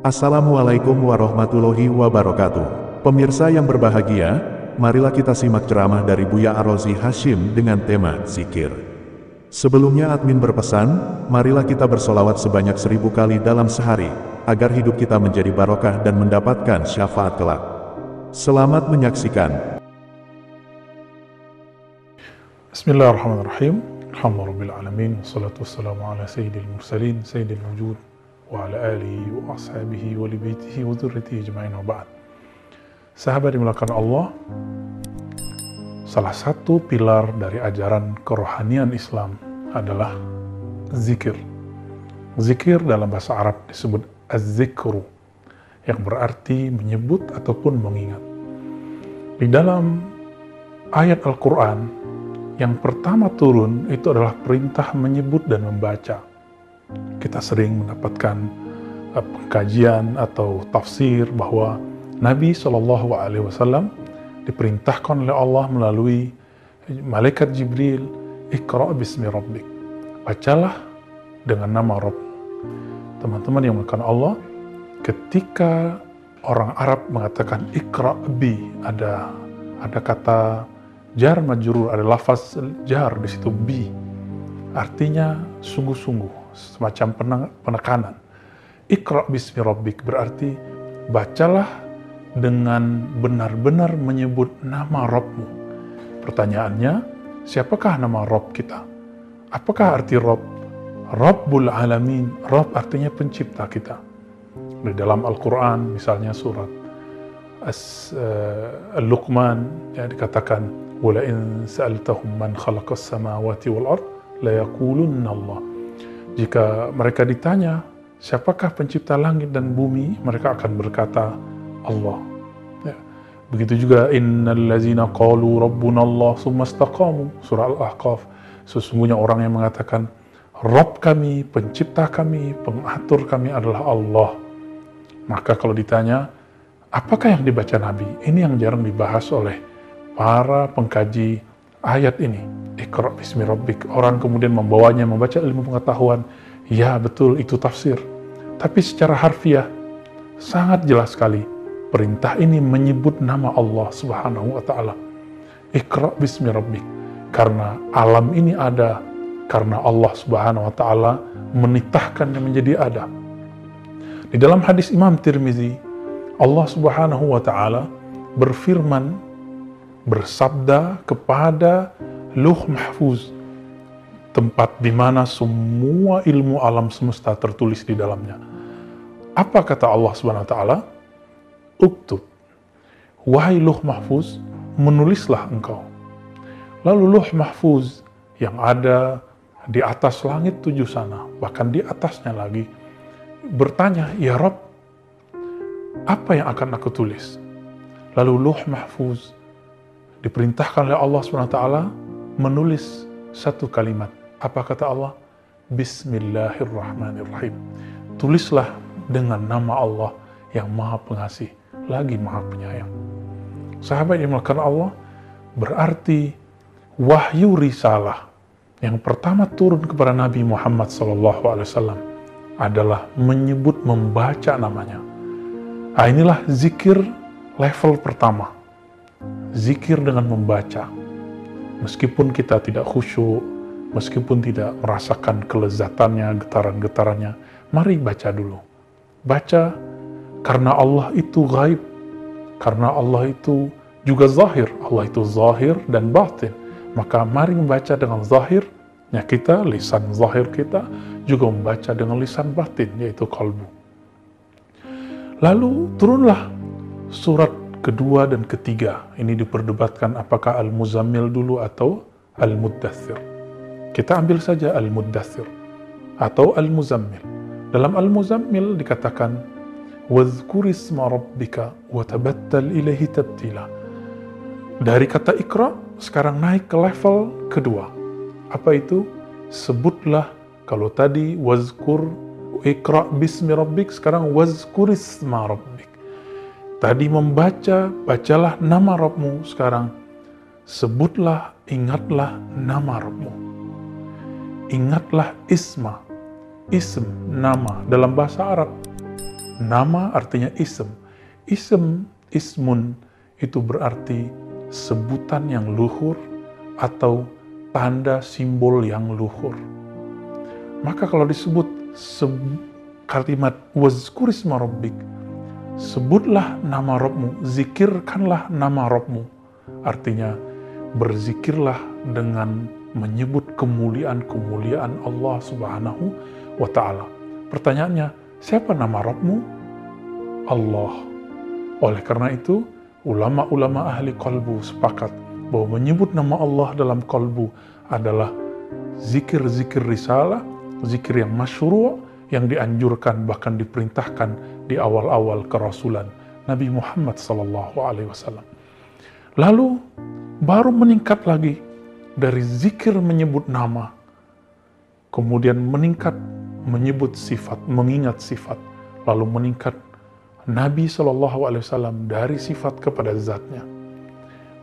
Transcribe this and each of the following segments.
Assalamualaikum warahmatullahi wabarakatuh. Pemirsa yang berbahagia, marilah kita simak ceramah dari Buya Ar-Razi Hashim dengan tema zikir. Sebelumnya admin berpesan, marilah kita bersolawat sebanyak 1000 kali dalam sehari, agar hidup kita menjadi barokah dan mendapatkan syafaat kelak. Selamat menyaksikan. Bismillahirrahmanirrahim. Alhamdulillahirrahmanirrahim. Wassalatu wassalamu ala sayyidil mursalin, sayyidil wujud, wa ala alihi wa ashabihi wa libaitihi wa dzurriyyatihi ajma'in wa ba'd. Sahabat dimulakan Allah, salah satu pilar dari ajaran kerohanian Islam adalah zikir. Zikir dalam bahasa Arab disebut az-zikru, yang berarti menyebut ataupun mengingat. Di dalam ayat Al-Quran yang pertama turun itu adalah perintah menyebut dan membaca. Kita sering mendapatkan pengkajian atau tafsir bahwa Nabi SAW diperintahkan oleh Allah melalui malaikat Jibril, Iqra' bismi rabbik, bacalah dengan nama Rabbmu. Teman-teman yang melakukan Allah, ketika orang Arab mengatakan Iqra' bi, ada kata jar majrur, ada lafaz jar di situ, bi, artinya sungguh-sungguh, semacam penekanan. Iqra' bismi rabbik berarti bacalah dengan benar-benar menyebut nama Rabbmu. Pertanyaannya, siapakah nama Rabb kita? Apakah arti Rabb? Rabbul alamin, Rabb artinya pencipta kita. Di dalam Al-Quran, misalnya surat Al-Luqman, ya, dikatakan وَلَئِنْ سَأَلْتَهُمْ مَنْ خَلَقَ السَّمَاوَاتِ وَالْأَرْضِ لَيَقُولُنَّ اللَّهُ. Jika mereka ditanya, siapakah pencipta langit dan bumi? Mereka akan berkata, Allah. Ya. Begitu juga, إِنَّ الَّذِينَ قَالُوا رَبُّنَا اللَّهُ ثُمَّ اسْتَقَامُوا. Surah Al-Ahqaf. Sesungguhnya orang yang mengatakan, Rabb kami, pencipta kami, pengatur kami adalah Allah. Maka kalau ditanya, apakah yang dibaca Nabi? Ini yang jarang dibahas oleh para pengkaji ayat ini. Iqra' bismi rabbik. Orang kemudian membawanya, membaca ilmu pengetahuan. Ya betul, itu tafsir. Tapi secara harfiah, sangat jelas sekali. Perintah ini menyebut nama Allah Subhanahu wa ta'ala. Iqra' bismi rabbik. Karena alam ini ada, karena Allah Subhanahu wa ta'ala menitahkannya menjadi ada. Di dalam hadis Imam Tirmizi, Allah Subhanahu wa ta'ala berfirman, bersabda kepada Lauh Mahfuz, tempat di mana semua ilmu alam semesta tertulis di dalamnya. Apa kata Allah Subhanahu wa ta'ala? Uktub, wahai Lauh Mahfuz, menulislah engkau. Lalu Lauh Mahfuz yang ada di atas langit 7 sana, bahkan di atasnya lagi, bertanya, ya Rabb, apa yang akan aku tulis? Lalu Lauh Mahfuz diperintahkan oleh Allah SWT menulis satu kalimat. Apa kata Allah? Bismillahirrahmanirrahim. Tulislah dengan nama Allah yang Maha Pengasih, lagi Maha Penyayang. Sahabat yang melakukan Allah, berarti wahyu risalah yang pertama turun kepada Nabi Muhammad SAW adalah menyebut, membaca namanya. Nah, inilah zikir level pertama. Zikir dengan membaca. Meskipun kita tidak khusyuk, meskipun tidak merasakan kelezatannya, getaran-getarannya, mari baca dulu. Baca karena Allah itu gaib, karena Allah itu juga zahir. Allah itu zahir dan batin. Maka mari membaca dengan zahirnya kita, lisan zahir kita, juga membaca dengan lisan batin, yaitu qalbu. Lalu turunlah surat kedua dan ketiga. Ini diperdebatkan apakah Al-Muzammil dulu atau Al-Muddathir. Kita ambil saja Al-Muddathir atau Al-Muzammil. Dalam Al-Muzammil dikatakan, وَذْكُرِ اسْمَ رَبِّكَ وَتَبَتَّلْ إِلَيْهِ تَبْتِيلًا. Dari kata Iqra, sekarang naik ke level kedua. Apa itu? Sebutlah, kalau tadi wazkur Iqra' bismi rabbik, sekarang wazkur isma rabbik. Tadi membaca, bacalah nama Rabbmu, sekarang sebutlah, ingatlah nama Rabbmu. Ingatlah isma, ism, nama dalam bahasa Arab. Nama artinya ism. Ismun itu berarti sebutan yang luhur atau tanda simbol yang luhur. Maka kalau disebut kalimat wazkurisma rabbik, sebutlah nama Rabbmu, zikirkanlah nama Rabbmu. Artinya berzikirlah dengan menyebut kemuliaan-kemuliaan Allah Subhanahu wa Ta'ala. Pertanyaannya, siapa nama Rabbmu? Allah. Oleh karena itu, ulama-ulama ahli qalbu sepakat bahwa menyebut nama Allah dalam qalbu adalah zikir-zikir risalah, zikir yang masyru', yang dianjurkan bahkan diperintahkan di awal-awal kerasulan Nabi Muhammad SAW. Lalu baru meningkat lagi dari zikir menyebut nama, kemudian meningkat menyebut sifat, mengingat sifat, lalu meningkat Nabi SAW dari sifat kepada zatnya.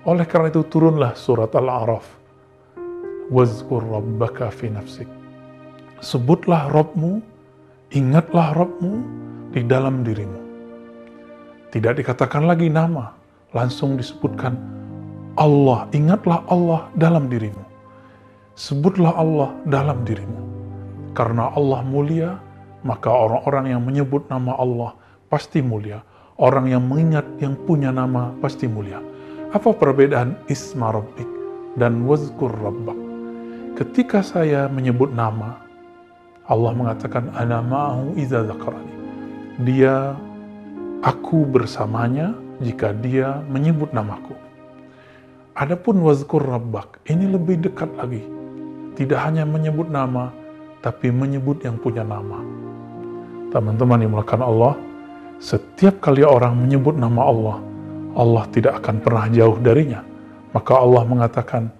Oleh karena itu turunlah surat Al-A'raf, wazkur rabbaka fi nafsik. Sebutlah Rabbmu, ingatlah Rabbmu di dalam dirimu. Tidak dikatakan lagi nama, langsung disebutkan Allah, ingatlah Allah dalam dirimu. Sebutlah Allah dalam dirimu. Karena Allah mulia, maka orang-orang yang menyebut nama Allah pasti mulia. Orang yang mengingat yang punya nama pasti mulia. Apa perbedaan isma rabbik dan wazkur rabbak? Ketika saya menyebut nama, Allah mengatakan ana ma'ahu idza dzakarani. Dia, aku bersamanya jika dia menyebut namaku. Adapun wazkur rabbak, ini lebih dekat lagi. Tidak hanya menyebut nama, tapi menyebut yang punya nama. Teman-teman yang dimuliakan Allah, setiap kali orang menyebut nama Allah, Allah tidak akan pernah jauh darinya. Maka Allah mengatakan,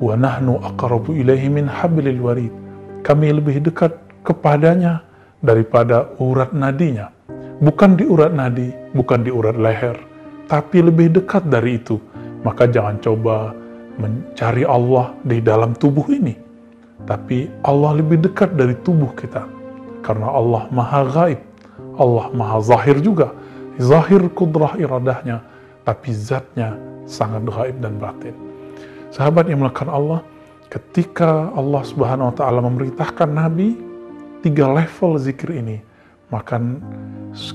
wa nahnu aqrabu ilaihi min hablil warid. Kami lebih dekat kepadanya daripada urat nadinya. Bukan di urat nadi, bukan di urat leher, tapi lebih dekat dari itu. Maka jangan coba mencari Allah di dalam tubuh ini. Tapi Allah lebih dekat dari tubuh kita. Karena Allah maha gaib. Allah maha zahir juga. Zahir kudrah iradahnya. Tapi zatnya sangat gaib dan batin. Sahabat yang melakukan Allah, ketika Allah Subhanahu wa Ta'ala memerintahkan Nabi 3 level zikir ini, maka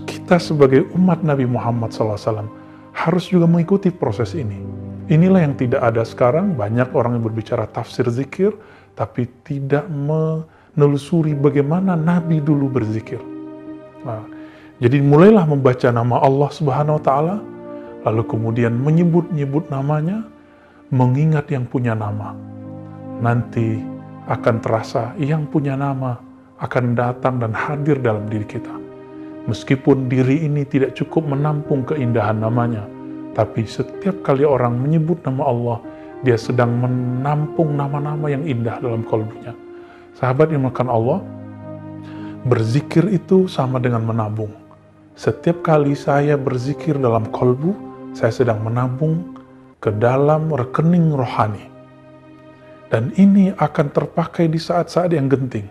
kita sebagai umat Nabi Muhammad SAW harus juga mengikuti proses ini. Inilah yang tidak ada sekarang. Banyak orang yang berbicara tafsir zikir, tapi tidak menelusuri bagaimana Nabi dulu berzikir. Nah, jadi mulailah membaca nama Allah Subhanahu wa Ta'ala, lalu kemudian menyebut-nyebut namanya, mengingat yang punya nama. Nanti akan terasa yang punya nama akan datang dan hadir dalam diri kita. Meskipun diri ini tidak cukup menampung keindahan namanya, tapi setiap kali orang menyebut nama Allah, dia sedang menampung nama-nama yang indah dalam kalbunya. Sahabat yang dimuliakan Allah, berzikir itu sama dengan menabung. Setiap kali saya berzikir dalam kalbu, saya sedang menabung ke dalam rekening rohani. Dan ini akan terpakai di saat-saat yang genting.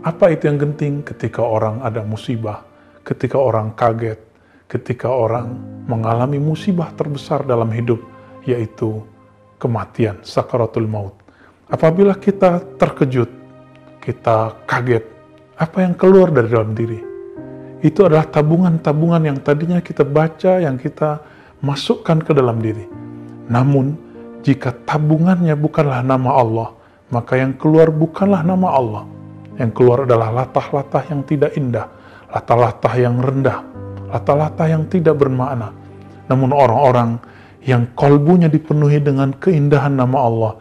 Apa itu yang genting? Ketika orang ada musibah, ketika orang kaget, ketika orang mengalami musibah terbesar dalam hidup, yaitu kematian, sakaratul maut. Apabila kita terkejut, kita kaget, apa yang keluar dari dalam diri? Itu adalah tabungan-tabungan yang tadinya kita baca, yang kita masukkan ke dalam diri. Namun, jika tabungannya bukanlah nama Allah, maka yang keluar bukanlah nama Allah. Yang keluar adalah latah-latah yang tidak indah, latah-latah yang rendah, latah-latah yang tidak bermakna. Namun orang-orang yang kalbunya dipenuhi dengan keindahan nama Allah,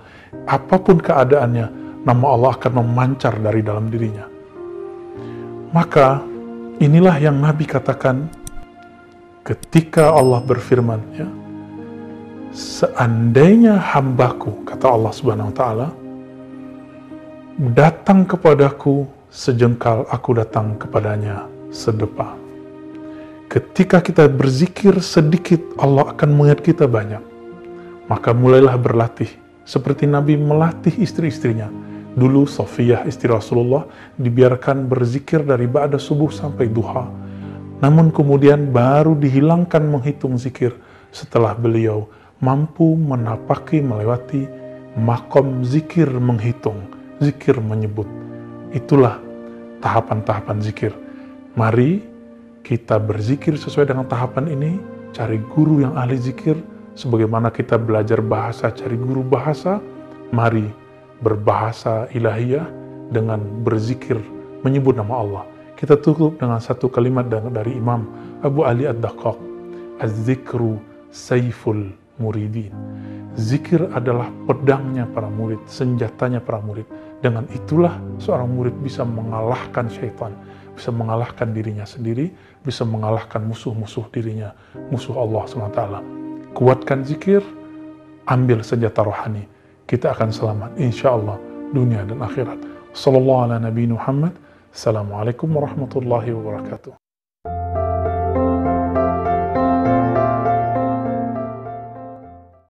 apapun keadaannya, nama Allah akan memancar dari dalam dirinya. Maka inilah yang Nabi katakan ketika Allah berfirman, ya, seandainya hambaku, kata Allah Subhanahu wa Ta'ala, datang kepadaku sejengkal, aku datang kepadanya sedepa. Ketika kita berzikir sedikit, Allah akan mengingat kita banyak. Maka mulailah berlatih, seperti Nabi melatih istri-istrinya. Dulu Sofiyah istri Rasulullah dibiarkan berzikir dari ba'da subuh sampai duha. Namun kemudian baru dihilangkan menghitung zikir setelah beliau mampu menapaki melewati makom zikir menghitung, zikir menyebut. Itulah tahapan-tahapan zikir. Mari kita berzikir sesuai dengan tahapan ini, cari guru yang ahli zikir, sebagaimana kita belajar bahasa, cari guru bahasa, mari berbahasa ilahiyah dengan berzikir, menyebut nama Allah. Kita tutup dengan satu kalimat dari Imam Abu Ali Ad-Daqqaq, "Az-zikru sayful muridin." Zikir adalah pedangnya para murid, senjatanya para murid. Dengan itulah seorang murid bisa mengalahkan syaitan, bisa mengalahkan dirinya sendiri, bisa mengalahkan musuh-musuh dirinya, musuh Allah SWT. Kuatkan zikir, ambil senjata rohani. Kita akan selamat, insya Allah, dunia dan akhirat. Sallallahu ala Nabi Muhammad. Assalamualaikum warahmatullahi wabarakatuh.